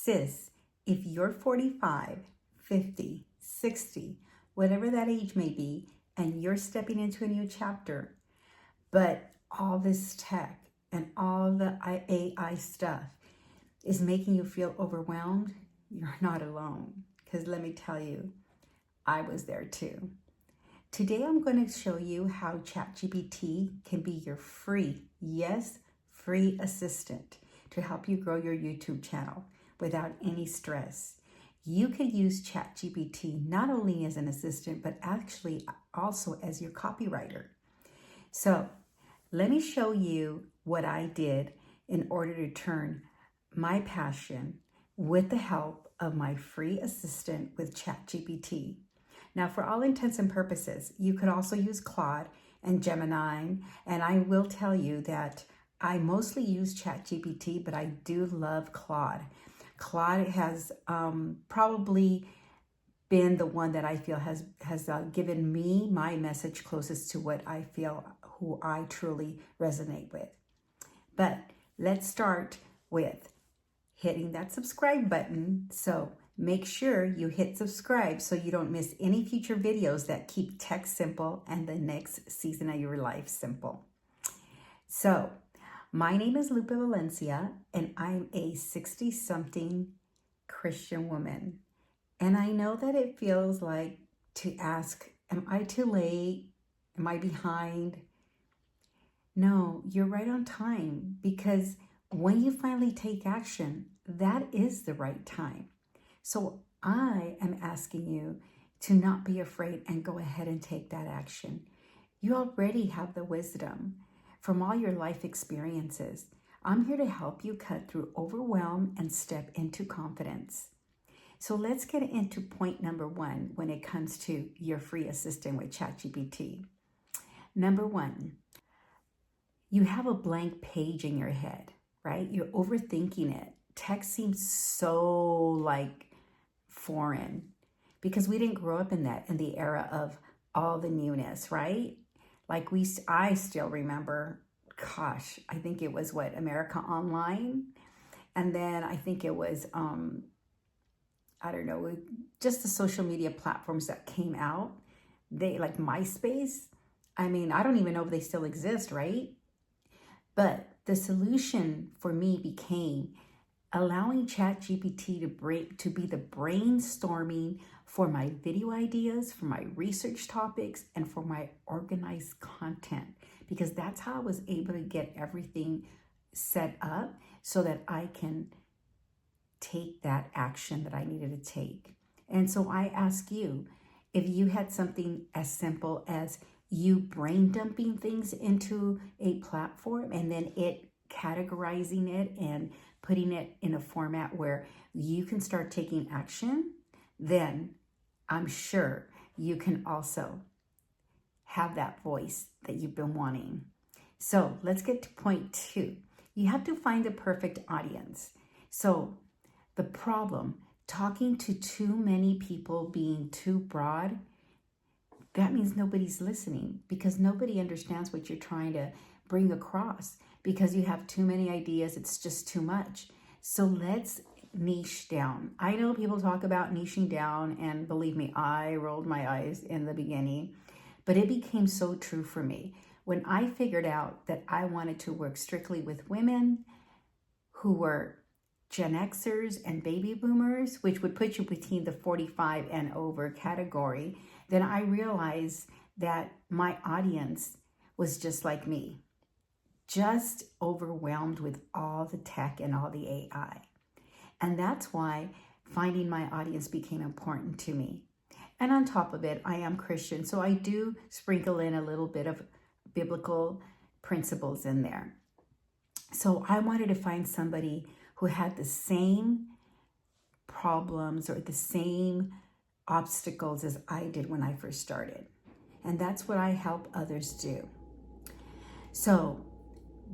Sis, if you're 45, 50, 60, whatever that age may be, and you're stepping into a new chapter, but all this tech and all the AI stuff is making you feel overwhelmed, you're not alone. Because let me tell you, I was there too. Today I'm going to show you how ChatGPT can be your free, yes, free assistant to help you grow your YouTube channel without any stress. You could use ChatGPT not only as an assistant, but actually also as your copywriter. So let me show you what I did in order to turn my passion with the help of my free assistant with ChatGPT. Now, for all intents and purposes, you could also use Claude and Gemini, and I will tell you that I mostly use ChatGPT, but I do love Claude. Claude has probably been the one that I feel has given me my message closest to what I feel, who I truly resonate with. But let's start with hitting that subscribe button. So make sure you hit subscribe so you don't miss any future videos that keep tech simple and the next season of your life simple. So my name is Lupe Valencia, and I'm a 60-something Christian woman. And I know that it feels like to ask, am I too late? Am I behind? No, you're right on time, because when you finally take action, that is the right time. So I am asking you to not be afraid and go ahead and take that action. You already have the wisdom from all your life experiences. I'm here to help you cut through overwhelm and step into confidence. So let's get into point number one when it comes to your free assistant with ChatGPT. Number one, you have a blank page in your head, right? You're overthinking it. Tech seems so foreign because we didn't grow up in the era of all the newness, right? I still remember, gosh, I think it was America Online. And then I think it was, I don't know, just the social media platforms that came out. They like MySpace. I mean, I don't even know if they still exist, right? But the solution for me became allowing ChatGPT to be the brainstorming for my video ideas, for my research topics, and for my organized content, because that's how I was able to get everything set up so that I can take that action that I needed to take. And so I ask you, if you had something as simple as you brain dumping things into a platform and then it categorizing it and putting it in a format where you can start taking action, then I'm sure you can also have that voice that you've been wanting. So let's get to point two. You have to find the perfect audience. So the problem, talking to too many people, being too broad, that means nobody's listening, because nobody understands what you're trying to bring across, because you have too many ideas. It's just too much. So let's niche down. I know people talk about niching down, and believe me, I rolled my eyes in the beginning, but it became so true for me when I figured out that I wanted to work strictly with women who were Gen Xers and baby boomers, which would put you between the 45 and over category. Then I realized that my audience was just like me, just overwhelmed with all the tech and all the AI. And that's why finding my audience became important to me. And on top of it, I am Christian, so I do sprinkle in a little bit of biblical principles in there. So I wanted to find somebody who had the same problems or the same obstacles as I did when I first started. And that's what I help others do. So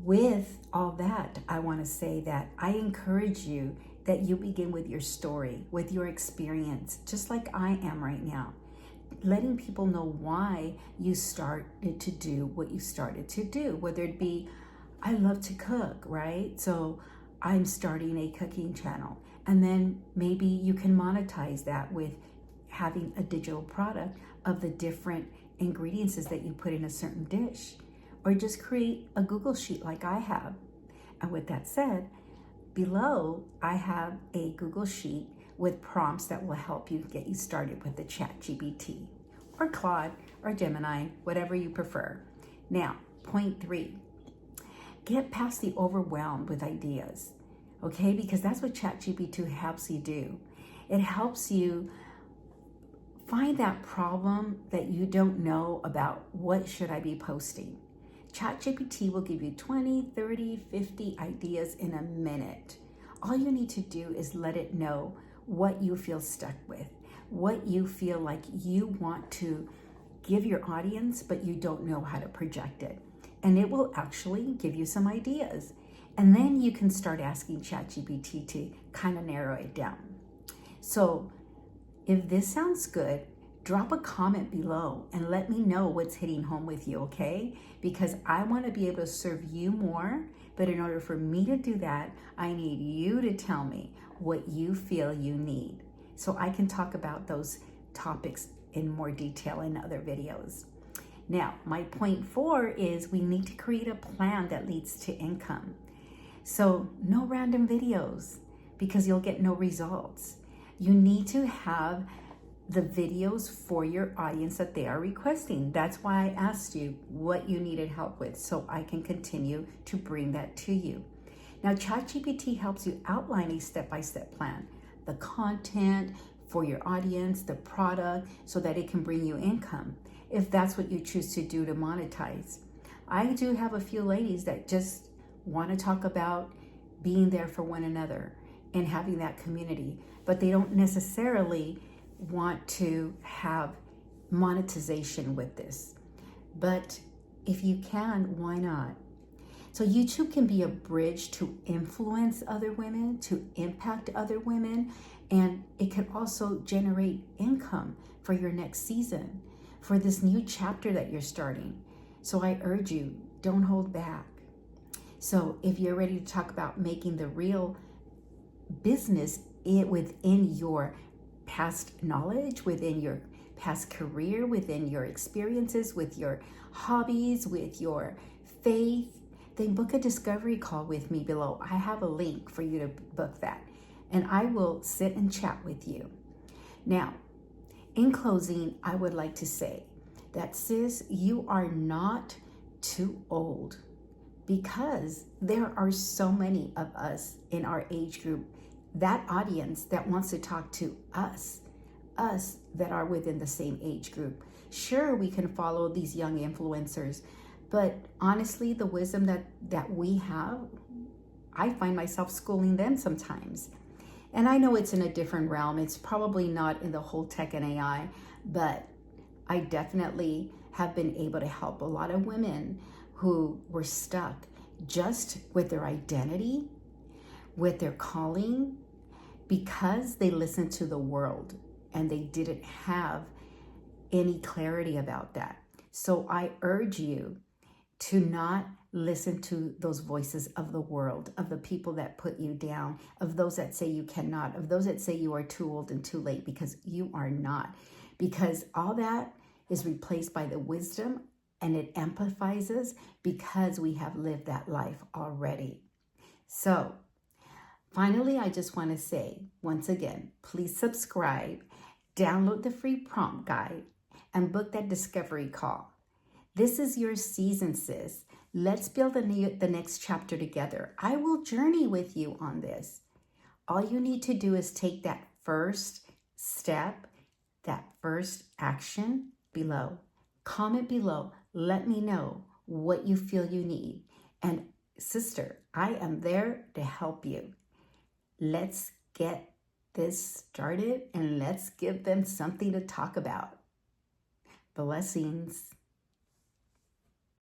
with all that, I want to say that I encourage you that you begin with your story, with your experience, just like I am right now, letting people know why you started to do what you started to do, whether it be, I love to cook, right? So I'm starting a cooking channel. And then maybe you can monetize that with having a digital product of the different ingredients that you put in a certain dish. Or just create a Google sheet like I have. And with that said, below I have a Google sheet with prompts that will help you get you started with the ChatGPT or Claude or Gemini, whatever you prefer. Now, point 3, get past the overwhelm with ideas, okay? Because that's what ChatGPT helps you do. It helps you find that problem that you don't know about. What should I be posting? ChatGPT will give you 20, 30, 50 ideas in a minute. All you need to do is let it know what you feel stuck with, what you feel like you want to give your audience, but you don't know how to project it. And it will actually give you some ideas. And then you can start asking ChatGPT to kind of narrow it down. So if this sounds good, drop a comment below and let me know what's hitting home with you, okay? Because I want to be able to serve you more, but in order for me to do that, I need you to tell me what you feel you need, so I can talk about those topics in more detail in other videos. Now, my point 4 is we need to create a plan that leads to income. So no random videos, because you'll get no results. You need to have the videos for your audience that they are requesting. That's why I asked you what you needed help with, so I can continue to bring that to you. Now, ChatGPT helps you outline a step-by-step plan, the content for your audience, the product, so that it can bring you income, if that's what you choose to do to monetize. I do have a few ladies that just want to talk about being there for one another and having that community, but they don't necessarily want to have monetization with this. But if you can, why not? So YouTube can be a bridge to influence other women, to impact other women, and it can also generate income for your next season, for this new chapter that you're starting. So I urge you, don't hold back. So if you're ready to talk about making the real business within your past knowledge, within your past career, within your experiences, with your hobbies, with your faith, then book a discovery call with me below. I have a link for you to book that, and I will sit and chat with you. Now, in closing, I would like to say that, sis, you are not too old, because there are so many of us in our age group, that audience that wants to talk to us that are within the same age group. Sure, we can follow these young influencers, but honestly, the wisdom that we have, I find myself schooling them sometimes. And I know it's in a different realm. It's probably not in the whole tech and AI, but I definitely have been able to help a lot of women who were stuck just with their identity, with their calling, because they listened to the world and they didn't have any clarity about that. So I urge you to not listen to those voices of the world, of the people that put you down, of those that say you cannot, of those that say you are too old and too late, because you are not. Because all that is replaced by the wisdom, and it empathizes because we have lived that life already. So finally, I just want to say, once again, please subscribe, download the free prompt guide, and book that discovery call. This is your season, sis. Let's build the next chapter together. I will journey with you on this. All you need to do is take that first step, that first action below. Comment below. Let me know what you feel you need. And sister, I am there to help you. Let's get this started and let's give them something to talk about. Blessings.